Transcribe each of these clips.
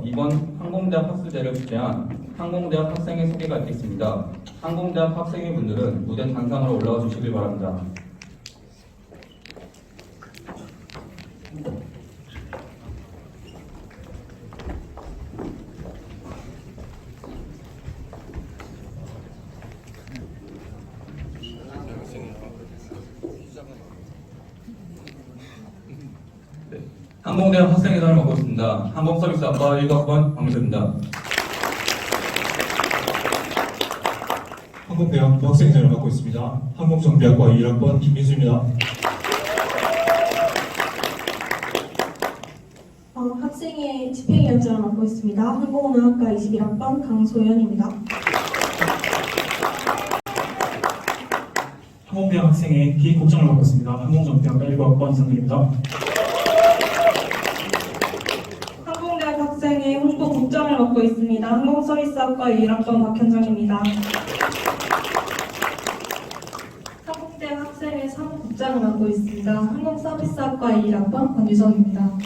이번 항공대학 학술제를 주최한 항공대학 학생의 소개가 있겠습니다. 항공대학 학생의 분들은 무대 단상으로 올라와 주시길 바랍니다. 항공대학 학생회장을 맡고 있습니다. 항공서비스학과 1학번 박민수입니다. 항공대학 부학생회장을 맡고 있습니다. 항공정비학과 1학번 김민수입니다. 학생회 집행위원장을 맡고 있습니다. 항공운항학과 21학번 강소연입니다. 항공대학 학생회 기획국장을 맡고 있습니다. 항공정비학과 19학번 이상근입니다. 항공대학 학생회 홍보국장을 맡고 있습니다. 항공서비스학과 21학번 박현정입니다. 항공대학 학생회 사무국장을 맡고 있습니다. 항공서비스학과 21학번 권유정입니다.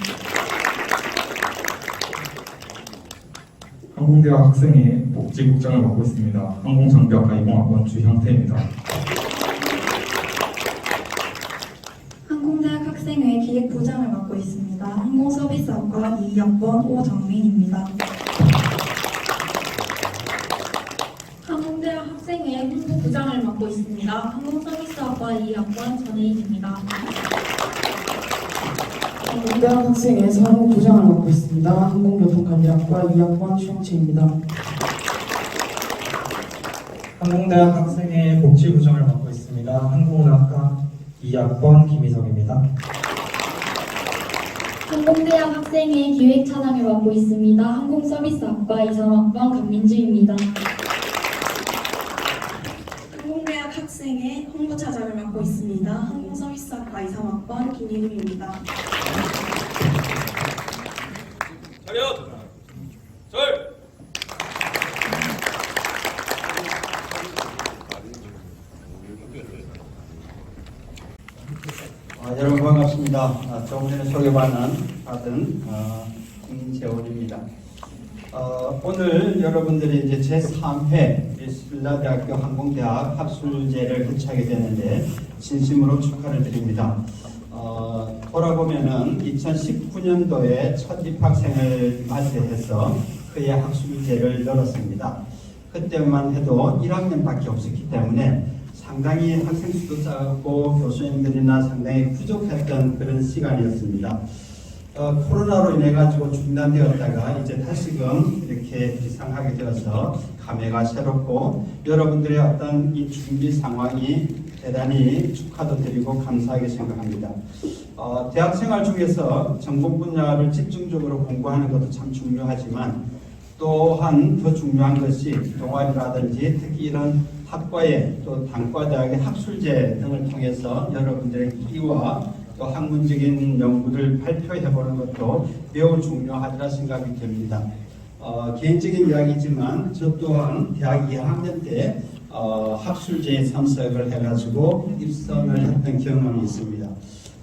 항공대학 학생회 복지국장을 맡고 있습니다. 항공장비학과 20학번 주형태입니다. 항공대학 학생회 기획부장을 맡고 있습니다. 항공서비스학과 2학번 오정민입니다. 항공대학 학생회 홍보부장을 맡고 있습니다. 항공서비스학과 2학번 전혜인입니다. 항공대학 학생회 사무부장을 맡고 있습니다. 항공교통관리학과 2학번 추영채입니다. 항공대학 학생회 복지부장을 맡고 있습니다. 항공운항학과 2학번 김희석입니다. 항공대학 학생회 기획차장을 맡고 있습니다. 항공서비스학과 2, 3학번 강민주입니다. 항공대학 학생회 홍보차장을 맡고 있습니다. 항공서비스학과 2, 3학번 김예림입니다. 차렷! 절! 여러분 반갑습니다. 조금 전에 소개받은 김재원입니다. 오늘 여러분들이 이제 제3회 신라대학교 항공대학 학술제를 개최하게 되는데 진심으로 축하를 드립니다. 돌아보면은 2019년도에 첫 입학생을 맞이해서 그의 학술제를 열었습니다. 그때만 해도 1학년밖에 없었기 때문에 상당히 학생 수도 작고 교수님들이나 상당히 부족했던 그런 시간이었습니다. 코로나로 인해 가지고 중단되었다가 이제 다시금 이렇게 비상하게 되어서 감회가 새롭고 여러분들의 어떤 이 준비 상황이 대단히 축하도 드리고 감사하게 생각합니다. 대학생활 중에서 전공 분야를 집중적으로 공부하는 것도 참 중요하지만 또한 더 중요한 것이 동아리라든지 특히 이런 학과의 또 단과대학의 학술제 등을 통해서 여러분들의 끼와 또 학문적인 연구를 발표해보는 것도 매우 중요하리라 생각이 됩니다. 개인적인 이야기지만 저 또한 대학 2학년 때 학술제에 참석을 해가지고 입선을 했던 경험이 있습니다.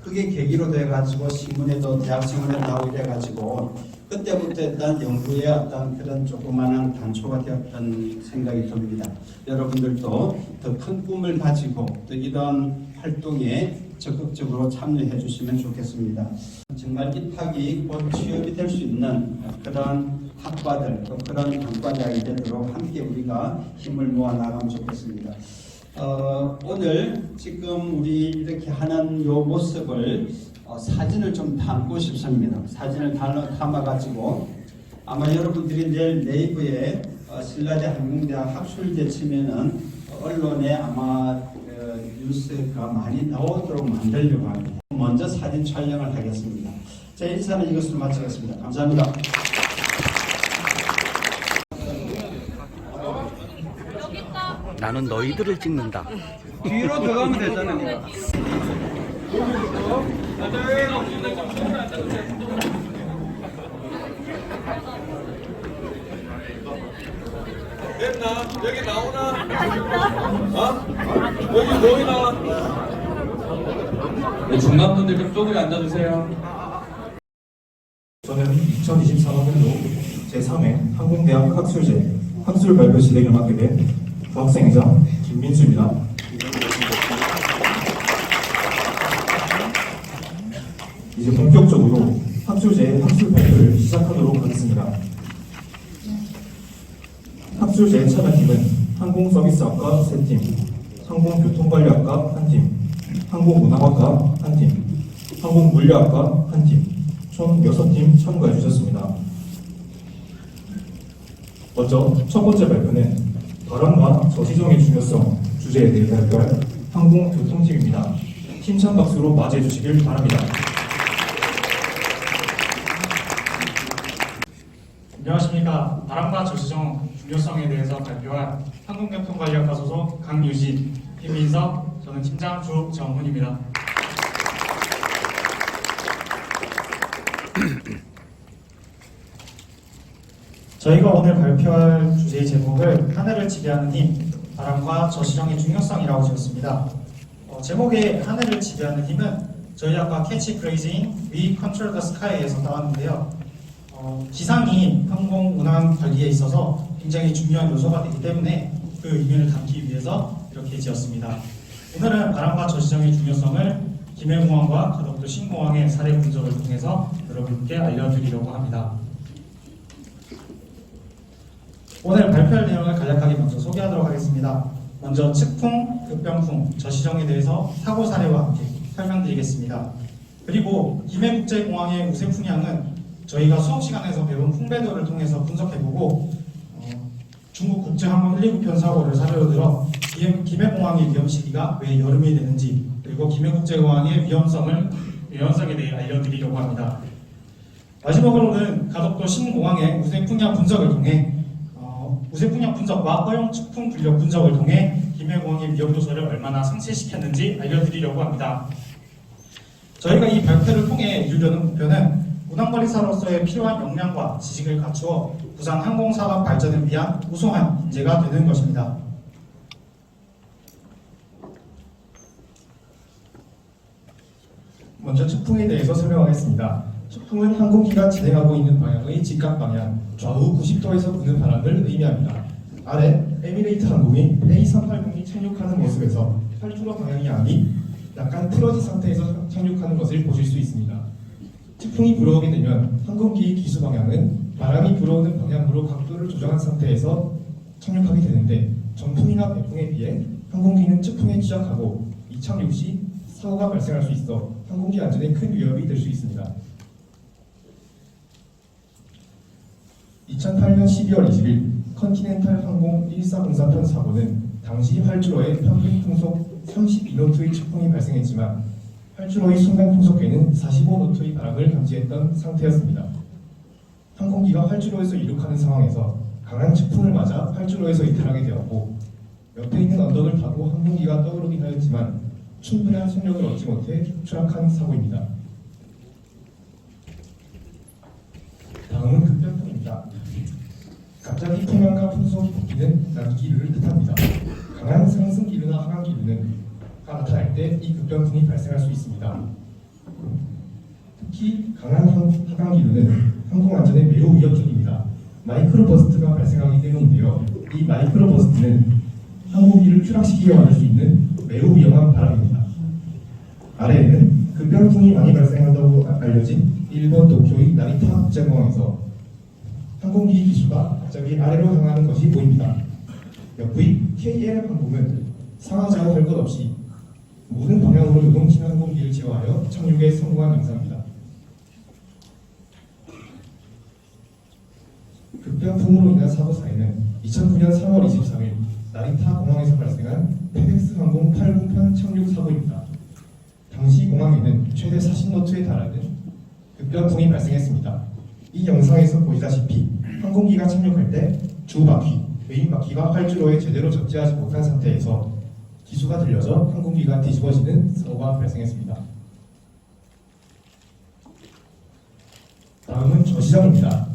그게 계기로 돼가지고 신문에도 대학생활에 나오게 돼가지고 그때부터 일단 연구의 어떤 그런 조그마한 단초가 되었던 생각이 듭니다. 여러분들도 더 큰 꿈을 가지고 또 이런 활동에 적극적으로 참여해 주시면 좋겠습니다. 정말 입학이 곧 취업이 될 수 있는 그런 학과들 또 그런 단과대학이 되도록 함께 우리가 힘을 모아 나가면 좋겠습니다. 오늘 지금 우리 이렇게 하는 요 모습을 사진을 좀 담고 싶습니다. 사진을 담아가지고 아마 여러분들이 내일 네이버에 신라대 항공대학 학술제 치면은 언론에 아마 뉴스가 많이 나오도록 만들려고 합니다. 먼저 사진 촬영을 하겠습니다. 제 인사는 이것으로 마치겠습니다. 감사합니다. 나는 너희들을 찍는다. 뒤로 들어가면 되잖아요. 됐나? 여기 나오나? 여기 보이나? 네, 중간 분들 좀 쪼그려 앉아주세요. 저는 2024학년도 제3회 항공대학 학술제 학술 발표 진행을 맡게 된 부학생회장 김민수입니다. 이제 본격적으로 학술제의 학술 발표를 시작하도록 하겠습니다. 학술제의 참여팀은 항공서비스학과 3팀, 항공교통관리학과 1팀, 항공운항학과 1팀, 항공물리학과 1팀, 총 6팀 참가해 주셨습니다. 먼저 첫 번째 발표는 바람과 저지정의 중요성 주제에 대해 발표할 항공교통팀입니다. 힘찬 박수로 맞이해 주시길 바랍니다. 안녕하십니까. 바람과 저지정 중요성에 대해서 발표할 항공교통관리학과 소속 강유지, 김민석, 저는 팀장 주정훈입니다. 저희가 오늘 발표할 주제의 제목을 하늘을 지배하는 힘, 바람과 저지정의 중요성이라고 지었습니다. 제목의 하늘을 지배하는 힘은 저희 학과 캐치프레이즈인 We Control the Sky에서 나왔는데요. 기상이 항공 운항 관리에 있어서 굉장히 중요한 요소가 되기 때문에 그 의미를 담기 위해서 이렇게 지었습니다. 오늘은 바람과 저지정의 중요성을 김해공항과 가덕도 신공항의 사례 분석을 통해서 여러분께 알려드리려고 합니다. 오늘 발표할 내용을 간략하게 먼저 소개하도록 하겠습니다. 먼저 측풍, 급변풍, 저지정에 대해서 사고 사례와 함께 설명드리겠습니다. 그리고 김해국제공항의 우세풍향은 저희가 수업 시간에서 배운 풍배도를 통해서 분석해보고 중국 국제항공 129편 사고를 사례로 들어 김해공항의 위험 시기가 왜 여름이 되는지, 그리고 김해국제공항의 위험성에 대해 알려드리려고 합니다. 마지막으로는 가덕도 신공항의 우세풍향 분석을 통해 우세풍향 분석과 허용 측풍 분력 분석을 통해 김해공항의 위험 요소를 얼마나 상쇄시켰는지 알려드리려고 합니다. 저희가 이 발표를 통해 이루려는 목표는 운항관리사로서의 필요한 역량과 지식을 갖추어 부산 항공사업 발전을 위한 우수한 인재가 되는 것입니다. 먼저 측풍에 대해서 설명하겠습니다. 측풍은 항공기가 진행하고 있는 방향의 직각 방향, 좌우 90도에서 부는 바람을 의미합니다. 아래 에미레이트 항공이 A380이 착륙하는 모습에서 활주로 방향이 아닌 약간 틀어진 상태에서 착륙하는 것을 보실 수 있습니다. 측풍이 불어오게 되면 항공기의 기수 방향은 바람이 불어오는 방향으로 각도를 조정한 상태에서 착륙하게 되는데, 전풍이나 배풍에 비해 항공기는 측풍에 취약하고 이착륙 시 사고가 발생할 수 있어 항공기 안전에 큰 위협이 될 수 있습니다. 2008년 12월 20일 컨티넨탈 항공 1404편 사고는 당시 활주로에 평균 풍속 32노트의 측풍이 발생했지만 활주로의 순간 풍속계는 45노트의 바람을 감지했던 상태였습니다. 항공기가 활주로에서 이륙하는 상황에서 강한 측풍을 맞아 활주로에서 이탈하게 되었고, 옆에 있는 언덕을 타고 항공기가 떠오르긴 하였지만 충분한 속력을 얻지 못해 추락한 사고입니다. 다음은 급변풍입니다. 갑자기 풍향과 풍속이 바뀌는 난기류를 뜻합니다. 강한 상승기류나 하강기류는 나타날 때 이 급변풍이 발생할 수 있습니다. 특히 강한 하강기류는 항공안전에 매우 위협적입니다. 마이크로버스트가 발생하기 때문인데요. 이 마이크로버스트는 항공기를 추락시키게 만들 수 있는 매우 위험한 바람입니다. 아래에는 급변풍이 많이 발생한다고 알려진 일본 도쿄의 나리타 국제공항에서 항공기 기수가 갑자기 아래로 향하는 것이 보입니다. 옆의 KLM 항공은 상하좌우 할 것 없이 모든 방향으로 요동치는 항공기를 제어하여 착륙에 성공한 영상입니다. 급변풍으로 인한 사고 사례는 2009년 3월 23일 나리타 공항에서 발생한 페덱스 항공 80편 착륙 사고입니다. 당시 공항에는 최대 40노트에 달하는 급변풍이 발생했습니다. 이 영상에서 보시다시피 항공기가 착륙할 때 주 바퀴, 메인 바퀴가 활주로에 제대로 접지하지 못한 상태에서 기수가 들려져 항공기가 뒤집어지는 사고가 발생했습니다. 다음은 저시정입니다.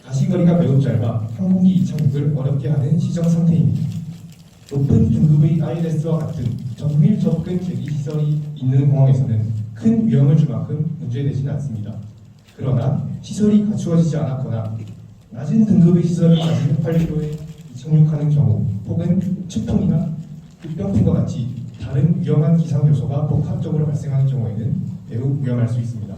가시거리가 매우 짧아 항공기 이착륙을 어렵게 하는 시정 상태입니다. 높은 등급의 ILS와 같은 정밀 접근 제기 시설이 있는 공항에서는 큰 위험을 줄 만큼 문제되지는 않습니다. 그러나 시설이 갖추어지지 않았거나 낮은 등급의 시설을 가진 활주로에 착륙하는 경우 혹은 측풍이나 흑병풍과 같이 다른 위험한 기상 요소가 복합적으로 발생하는 경우에는 매우 위험할 수 있습니다.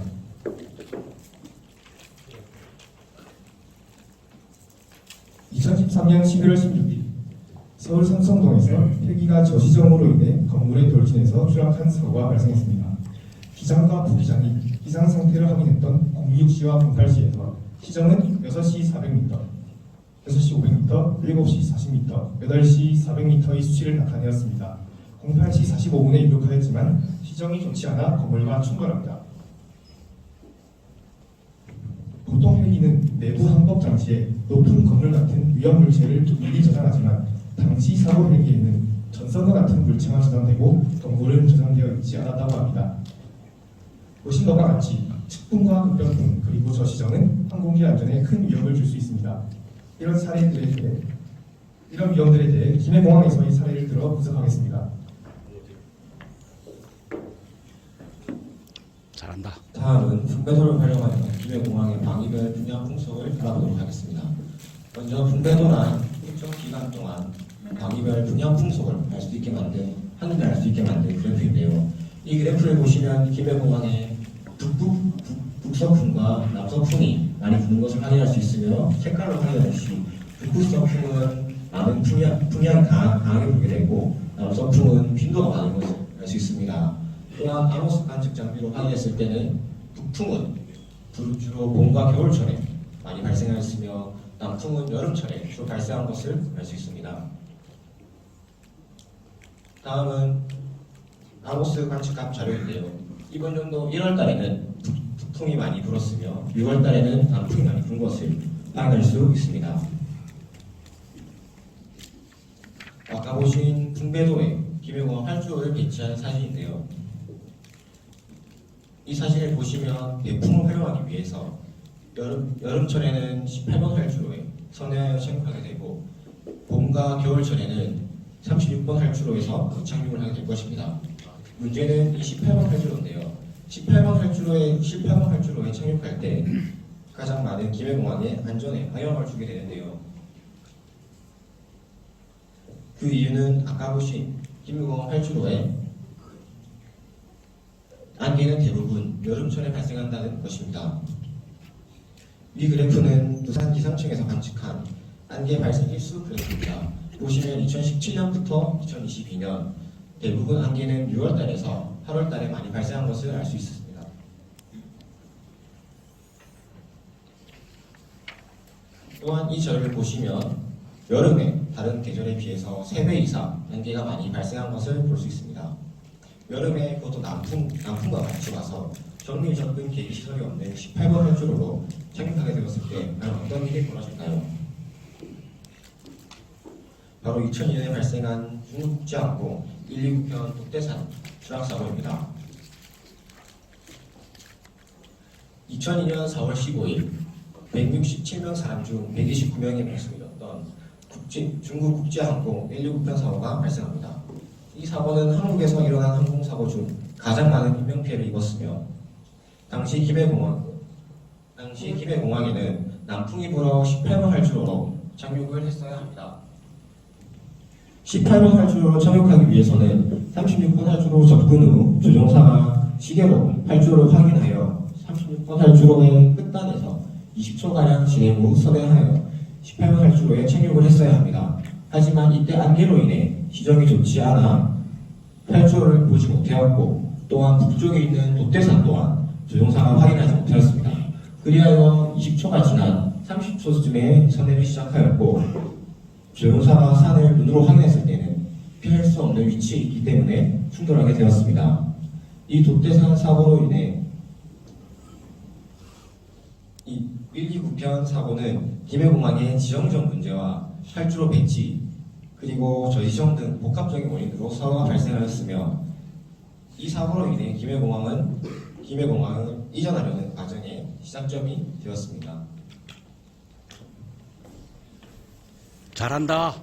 (2013년 11월 16일) 서울 삼성동에서 헬기가 저시정으로 인해 건물에 돌진해서 추락한 사고가 발생했습니다. 기장과 부기장이 이상 상태를 확인했던 06시와 08시에서 시정은 6시 400m, 6시 500m, 7시 40m, 8시 400m의 수치를 나타내었습니다. 08시 45분에 이륙하였지만 시정이 좋지 않아 건물과 충돌합니다. 보통 헬기는 내부 항법 장치에 높은 건물 같은 위험 물체를 미리 저장하지만 당시 사고 헬기에는 전선과 같은 물체만 저장되고 건물은 저장되어 있지 않았다고 합니다. 보신 것과 같이 측풍과 흑병풍 그리고 저시정은 항공기 안전에 큰 위협을 줄 수 있습니다. 이런 위험들에 대해 김해공항에서의 사례를 들어 분석하겠습니다. 잘한다. 다음은 분배도를 활용하여 김해공항의 방위별 분야 풍속을 알아보도록 하겠습니다. 먼저 분배도란 일정 기간 동안 방위별 분야 풍속을 알 수 있게 만든 그래프인데요. 이 그래프를 보시면 김해공항의 북서풍과 남서풍이 많이 부는 것을 확인할 수 있으며 색깔로 확인하듯이 북서풍은 많은 풍향이 강하게 불게 되고 남서풍은 빈도가 많은 것을 알 수 있습니다. 또한 아모스 관측 장비로 확인했을 때는 북풍은 주로 봄과 겨울철에 많이 발생하였으며 남풍은 여름철에 주로 발생한 것을 알 수 있습니다. 다음은 아모스 관측값 자료인데요. 이번 연도 1월 달에는 북풍이 많이 불었으며 6월 달에는 남풍이 많이 불 것을 확인할 수 있습니다. 아까 보신 분배도에 김해공항 활주로를 배치한 사진인데요. 이 사진을 보시면 배풍을 활용하기 위해서 여름철에는 18번 활주로에 선회하여 착륙하게 되고 봄과 겨울철에는 36번 활주로에서 착륙을 하게 될 것입니다. 문제는 이 18번 활주로인데요. 18번 활주로에 착륙할 때 가장 많은 김해공항의 안전에 영향을 주게 되는데요. 그 이유는 아까 보신 김해공항 활주로에 안개는 대부분 여름철에 발생한다는 것입니다. 이 그래프는 부산 기상청에서 관측한 안개 발생 일수 그래프입니다. 보시면 2017년부터 2022년 대부분 안개는 6월달에서 8월달에 많이 발생한 것을 알 수 있습니다. 또한 이 자료를 보시면 여름에 다른 계절에 비해서 3배 이상 안개가 많이 발생한 것을 볼 수 있습니다. 여름에 그것도 남풍과 같이 와서 정밀 접근 계기 시설이 없는 18번 활주로로 착륙하게 되었을 때 과연 어떤 일이 벌어질까요? 바로 2002년에 발생한 중국제항공 129편 독대산 추락사고입니다. 2002년 4월 15일 167명 사람 중 129명이 목숨을 잃었던 중국 국제항공 129편 사고가 발생합니다. 이 사고는 한국에서 일어난 항공사고 중 가장 많은 인명피해를 입었으며 당시 김해공항에는 남풍이 불어 18번 활주로로 착륙을 했어야 합니다. 18번 활주로로 착륙하기 위해서는 36번 활주로 접근 후 조종사가 시계로 활주로를 확인하여 36번 활주로의 끝단에서 20초가량 진행 후 선회하여 18번 활주로에 착륙을 했어야 합니다. 하지만 이때 안개로 인해 시정이 좋지 않아 활주로를 보지 못하였고 또한 북쪽에 있는 독대산 또한 조종사가 확인하지 못하였습니다. 그리하여 20초가 지난 30초쯤에 선회를 시작하였고 조종사가 산을 눈으로 확인했을 때는 피할 수 없는 위치에 있기 때문에 충돌하게 되었습니다. 이 독대산 사고로 인해 이 129편 사고는 김해공항의 지형적 문제와 활주로 배치 그리고 저지정 등 복합적인 원인으로 사고가 발생하였으며 이 사고로 인해 김해공항을 이전하려는 과정의 시작점이 되었습니다. 잘한다.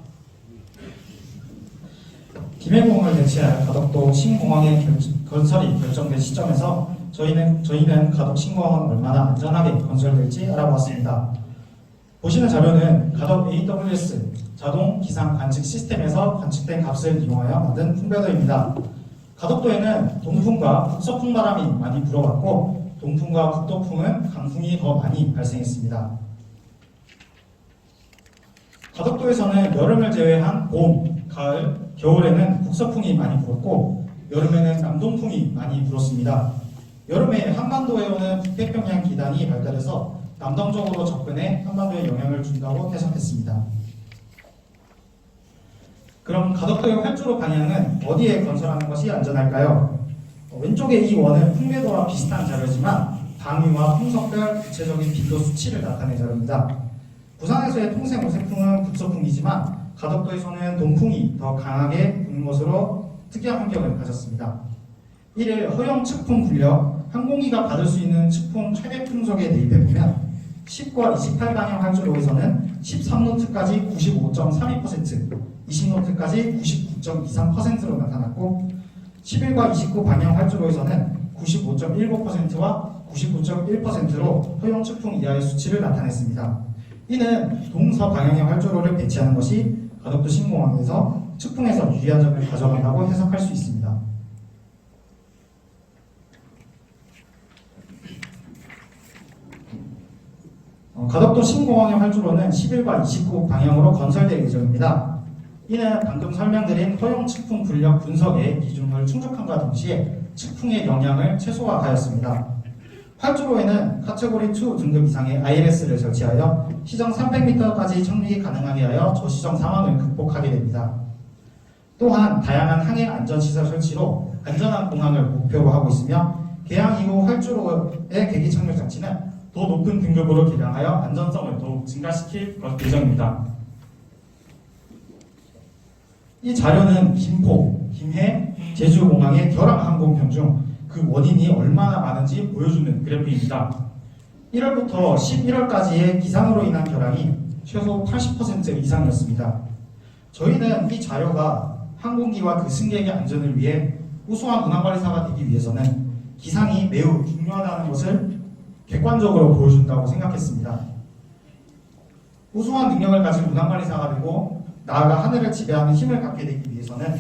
김해공항을 배치할 가덕도 신공항의 건설이 결정된 시점에서 저희는 가덕 신공항은 얼마나 안전하게 건설될지 알아보았습니다. 보시는 자료는 가덕 AWS 자동 기상 관측 시스템에서 관측된 값을 이용하여 만든 풍배도입니다. 가덕도에는 동풍과 북서풍 바람이 많이 불어왔고 동풍과 북동풍은 강풍이 더 많이 발생했습니다. 가덕도에서는 여름을 제외한 봄, 가을, 겨울에는 북서풍이 많이 불었고 여름에는 남동풍이 많이 불었습니다. 여름에 한반도에 오는 북태평양 기단이 발달해서 남동쪽으로 접근해 한반도에 영향을 준다고 해석했습니다. 그럼 가덕도의 활주로 방향은 어디에 건설하는 것이 안전할까요? 왼쪽의 이 원은 풍매도와 비슷한 자료지만 방위와 풍속별 구체적인 빈도 수치를 나타낸 자료입니다. 부산에서의 통생 오세풍은 북서풍이지만 가덕도에서는 동풍이 더 강하게 부는 것으로 특이한 환경을 가졌습니다. 이를 허용 측풍 분력, 항공기가 받을 수 있는 측풍 최대 풍속에 대입해보면 10과 28방향 활주로에서는 13노트까지 95.32%, 20노트까지 99.23%로 나타났고 11과 29방향 활주로에서는 95.19%와 99.1%로 허용 측풍 이하의 수치를 나타냈습니다. 이는 동서방향의 활주로를 배치하는 것이 가덕도 신공항에서 측풍에서 유리한 점을 가져간다고 해석할 수 있습니다. 가덕도 신공항의 활주로는 11과 29 방향으로 건설될 예정입니다. 이는 방금 설명드린 허용 측풍 분력 분석의 기준을 충족함과 동시에 측풍의 영향을 최소화하였습니다. 활주로에는 카테고리 2 등급 이상의 ILS를 설치하여 시정 300m까지 착륙이 가능하게 하여 저시정 상황을 극복하게 됩니다. 또한 다양한 항행 안전시설 설치로 안전한 공항을 목표로 하고 있으며 개항 이후 활주로의 계기 착륙 장치는 더 높은 등급으로 개량하여 안전성을 더욱 증가시킬 예정입니다. 이 자료는 김포, 김해, 제주공항의 결항 항공편 중 그 원인이 얼마나 많은지 보여주는 그래프입니다. 1월부터 11월까지의 기상으로 인한 결항이 최소 80% 이상이었습니다. 저희는 이 자료가 항공기와 그 승객의 안전을 위해 우수한 운항관리사가 되기 위해서는 기상이 매우 중요하다는 것을 객관적으로 보여준다고 생각했습니다. 우수한 능력을 가진 운항관리사가 되고 나아가 하늘을 지배하는 힘을 갖게 되기 위해서는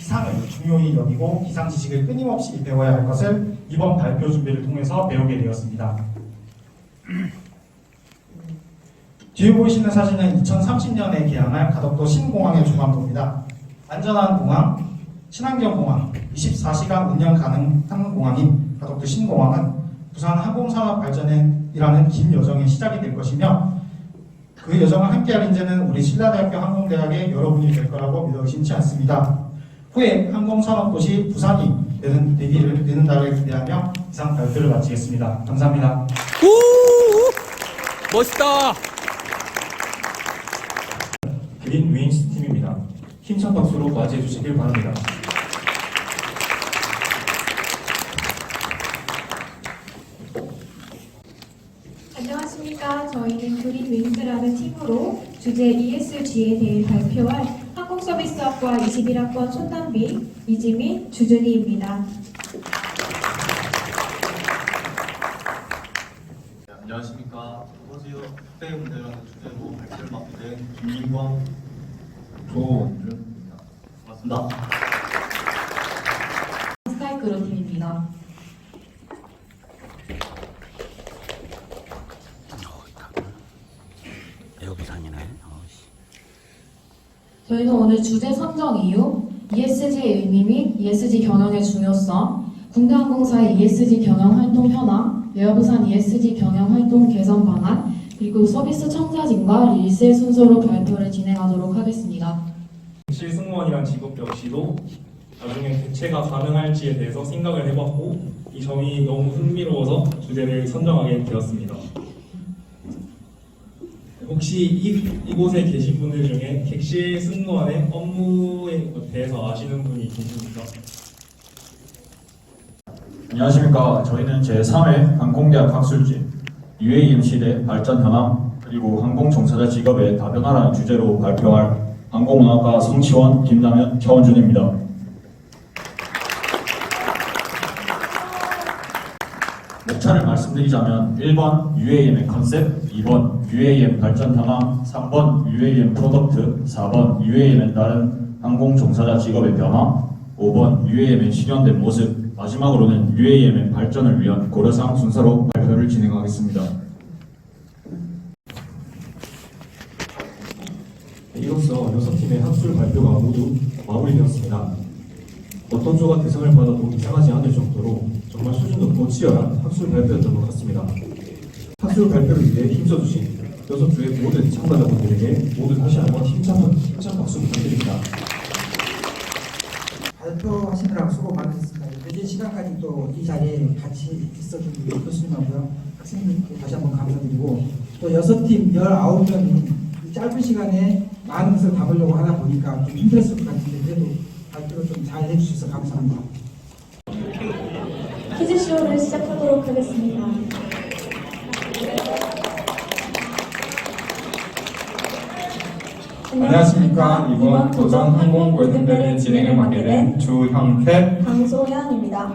기상을 중요히 여기고 기상 지식을 끊임없이 배워야 할 것을 이번 발표 준비를 통해서 배우게 되었습니다. 뒤에 보이시는 사진은 2030년에 개항할 가덕도 신공항의 조감도입니다. 안전한 공항, 친환경 공항, 24시간 운영 가능한 공항인 가덕도 신공항은 부산 항공산업 발전이라는 긴 여정의 시작이 될 것이며 그 여정을 함께할 인재는 우리 신라대학교 항공대학의 여러분이 될 거라고 믿어 의심치 않습니다. 후에 항공산업도시 부산이 되는 날을 기대하며 이상 발표를 마치겠습니다. 감사합니다. 멋있다. 그린 윙스 팀입니다. 힘찬 박수로 맞이해 주시길 바랍니다. 안녕하십니까. 저희는 그린 윙스라는 팀으로 주제 ESG에 대해 발표할 항공서비스학과 21학번 손담비, 이지민, 주준이입니다. 네, 안녕하십니까. 안녕하세요. 특별 문제라는 주제로 발표를 맡게 된 김민광, 조원준입니다. 반갑습니다. 스카이크루 팀입니다. 에어부산이네. 저희는 오늘 주제 선정 이유, ESG의 의미 및 ESG 경영의 중요성, 국내항공사의 ESG 경영 활동 현황, 에어부산 ESG 경영 활동 개선 방안, 그리고 서비스 청사진과 릴스의 순서로 발표를 진행하도록 하겠습니다. 객실 승무원이란 직업 역시도 나중에 대체가 가능할지에 대해서 생각을 해봤고 이 점이 너무 흥미로워서 주제를 선정하게 되었습니다. 혹시 이곳에 계신 분들 중에 객실 승무원의 업무에 대해서 아시는 분이 계십니까? 안녕하십니까. 저희는 제3회 항공대학 학술지 UAE 시대 발전 현황 그리고 항공 종사자 직업의 다변화라는 주제로 발표할 항공운항과 성취원 김남현 차원준입니다. 절차를 말씀드리자면 1번 UAM의 컨셉, 2번 UAM 발전 현황, 3번 UAM 프로덕트, 4번 UAM에 따른 항공 종사자 직업의 변화, 5번 UAM의 실현된 모습, 마지막으로는 UAM의 발전을 위한 고려사항 순서로 발표를 진행하겠습니다. 이로써 6팀의 학술 발표가 모두 마무리되었습니다. 어떤 조가 대상을 받아도 이상하지 않을 정도로 정말 수준 높고 치열한 학술 발표였던 것 같습니다. 학술 발표를 위해 힘써주신 6주의 모든 참가자분들에게 모두 다시 한번 힘찬 박수 부탁드립니다. 발표하시느라 수고 많으셨습니다. 늦은 시간까지 또 이 자리에 같이 있어준 교수님하고요, 학생님께 다시 한번 감사드리고, 또 6팀 19명이 이 짧은 시간에 많은 것을 담으려고 하다 보니까 좀 힘들었을 것 같은데 그래도 발표를 좀 잘 해주셔서 감사합니다. 퀴즈쇼를 시작하도록 하겠습니다. 안녕하십니까. 이번 도전 항공 골든벨의 진행을 맡게 된 주형태, 강소연입니다.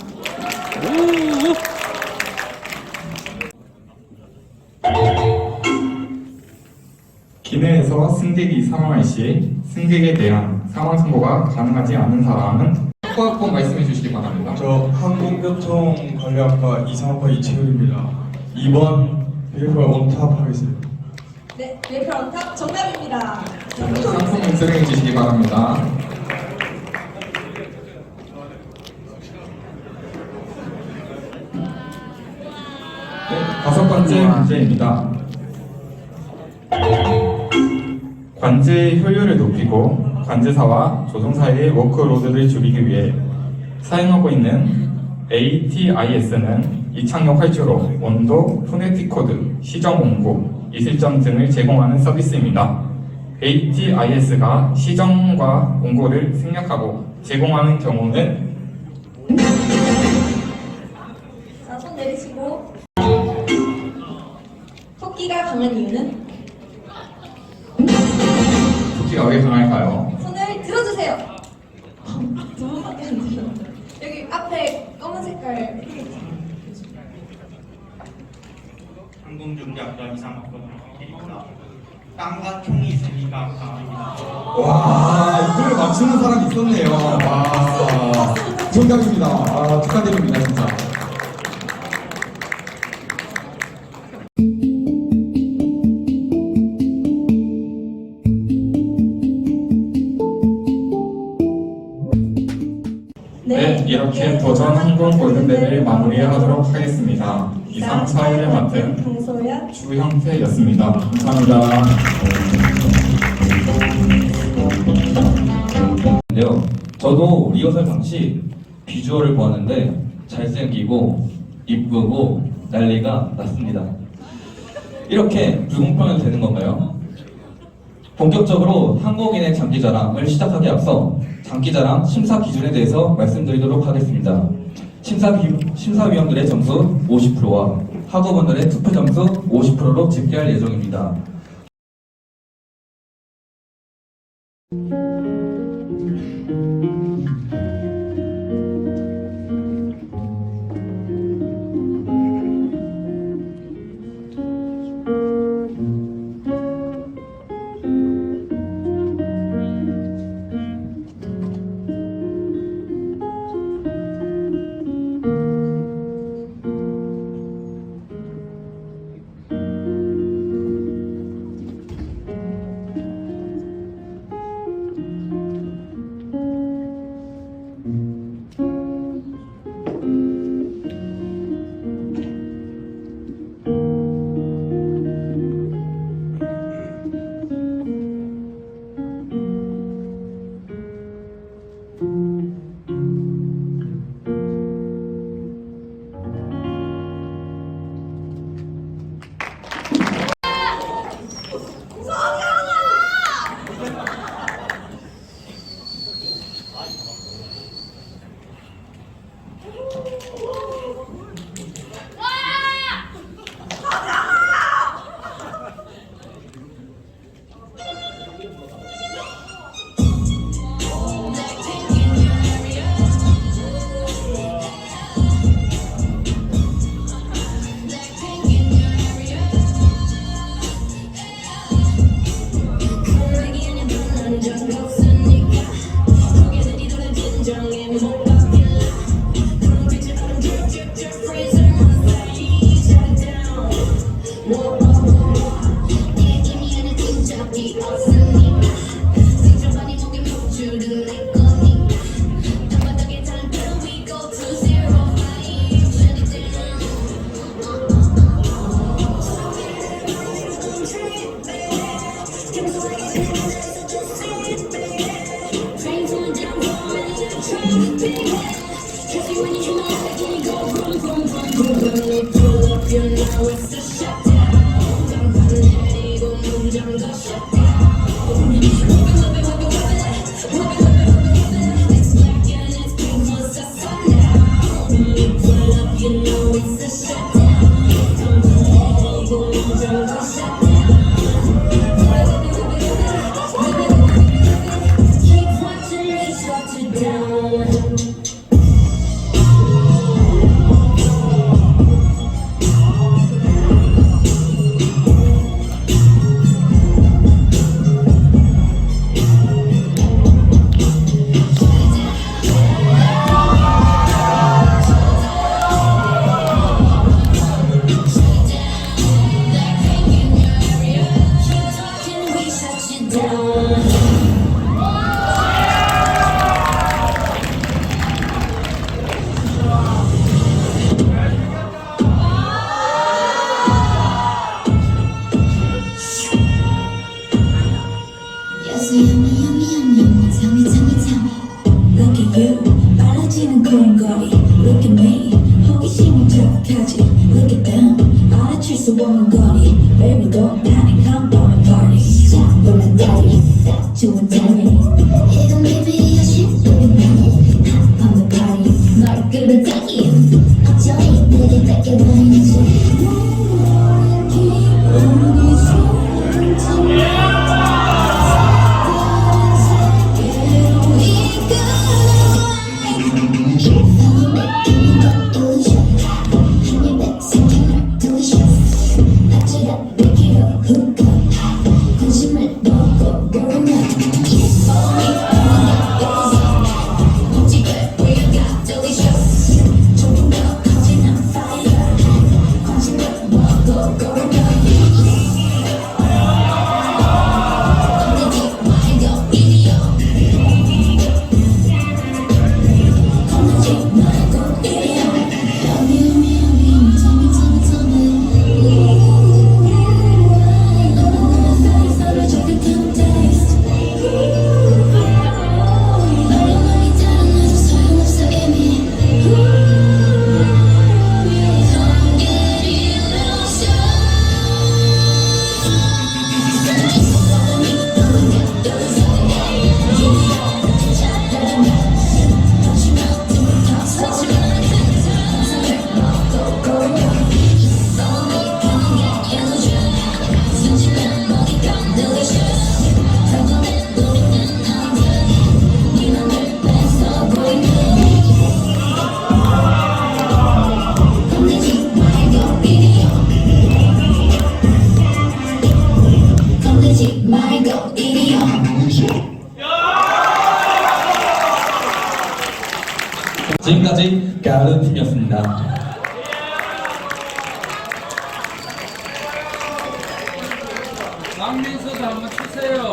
기내에서 승객이 사망할 시 승객에 대한 사망 선고가 가능하지 않은 사람은 한번 말씀해 주시기 바랍니다. 저 항공교통관리학과 이상학과 이채율입니다. 2번 베이퍼 원탑 하겠습니다. 네, 레이플 원탑 정답입니다. 상품 수령해 주시기 바랍니다. 네, 5번째 문제입니다. 관제의 효율을 높이고 관제사와 조종사의 워크로드를 줄이기 위해 사용하고 있는 ATIS는 이착륙 활주로, 온도, 포네틱 코드, 시정 온고, 이슬점 등을 제공하는 서비스입니다. ATIS가 시정과 온고를 생략하고 제공하는 경우는 자, 손 내리시고. 토끼가 강한 이유는? 토끼가 왜 강할까요? 손을 들어주세요. 두 번밖에 안 들어. 여기 앞에 검은 색깔. 항공중대학과 이상학번 땅과 총이 있으니까 강합니다. 와, 이걸 맞추는 사람이 있었네요. 와, 정답입니다. 아, 축하드립니다, 진짜. 네, 이렇게 도전 항공 골든벨을 마무리하도록 하겠습니다. 이상 사회를 맡은 강소연, 주형태였습니다. 감사합니다. 인데요. 저도 리허설 당시 비주얼을 보았는데 잘생기고 이쁘고 난리가 났습니다. 이렇게 불공평해도 되는 건가요? 본격적으로 한국인의 장기자랑을 시작하기 앞서 장기자랑 심사 기준에 대해서 말씀드리도록 하겠습니다. 심사위원들의 점수 50%와 학우분들의 투표 점수 50%로 집계할 예정입니다. 수 없는 거리 Baby don't panic I'm throwing party 자꾸만 달리 딱 좋은 타이밍 이건 비밀이야 10분이 나네 Hop on the party 널 끌어당김 어쩌니 내게 뺏겨버리는지 지금까지 가르팀이었습니다. 왕민서도 한번 치세요.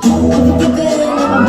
Unforgettable.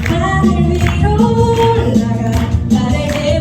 하늘 위로 올라가 나를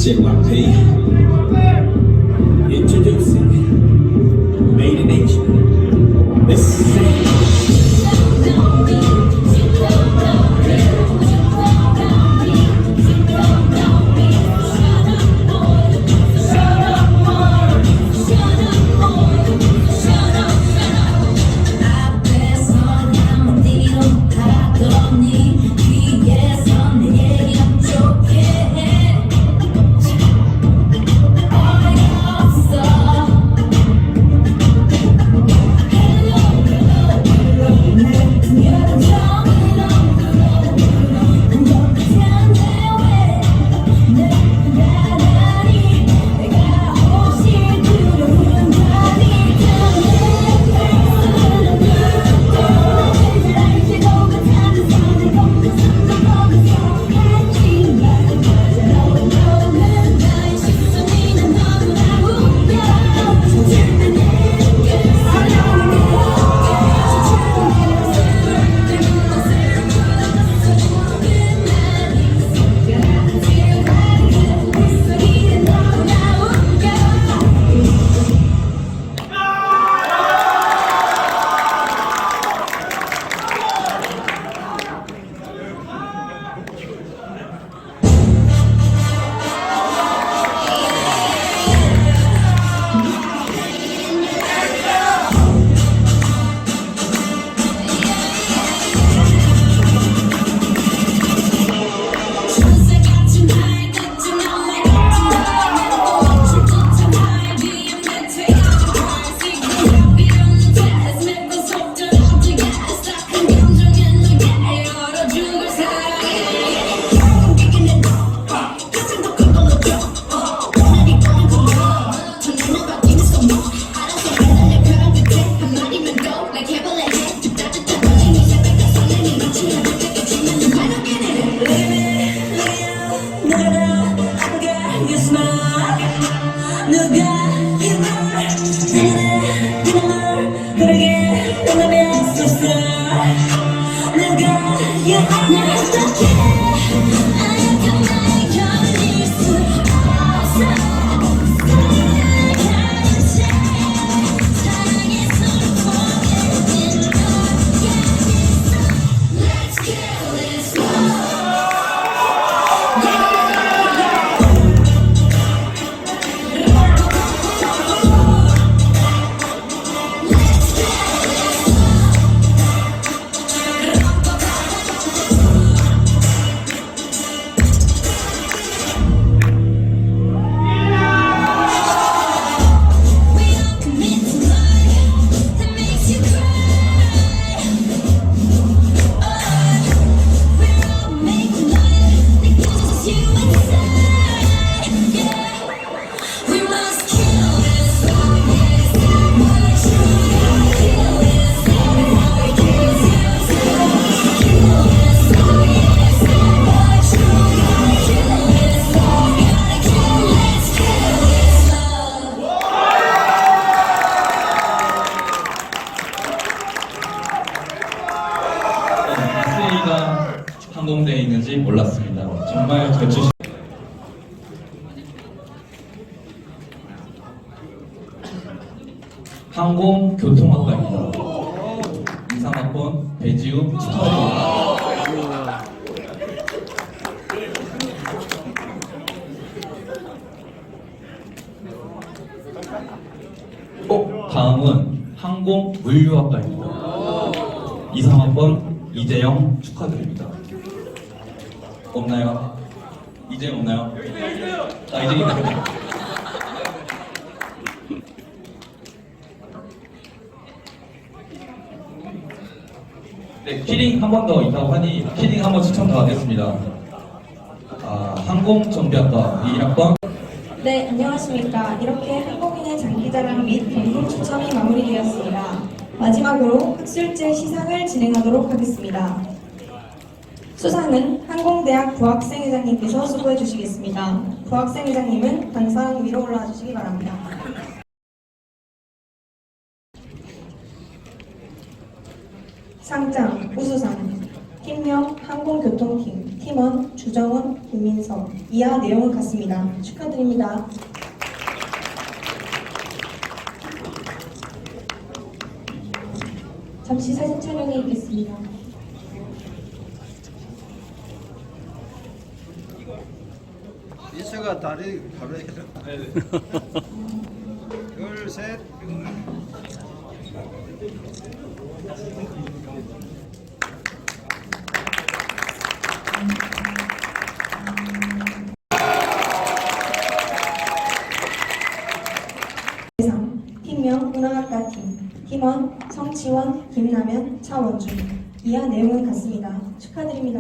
JYP. Introducing Made in Asia. This is 항공대에 있는지 몰랐습니다. 정말 대추 항공교통학과입니다. 23학번 배지우 축하드립니다. 다음은 항공물류학과입니다. 23학번 이재영 축하드립니다. 없나요? 이재영 없나요? 아, 이재영이다. 네, 키링 한 번 더 있다고 하니 키링 한 번 추천 더 하겠습니다. 항공정비학과 1학번. 네, 안녕하십니까. 이렇게 항공인의 장기자랑 및 경품 추첨이 마무리되었습니다. 마지막으로 학술제 시상을 진행하도록 하겠습니다. 수상은 항공대학 부학생회장님께서 수고해 주시겠습니다. 부학생회장님은 단상 위로 올라와 주시기 바랍니다. 상장, 우수상, 팀명 항공교통팀 팀원 주정훈, 김민석. 이하 내용은 같습니다. 축하드립니다. 잠시 사진 촬영이 있겠습니다. 민수가 다리 바로 해서 둘, 셋. 대상 팀명 운항학과 팀. 팀원 성치원, 김남현, 차원준. 이하 내용은 같습니다. 축하드립니다.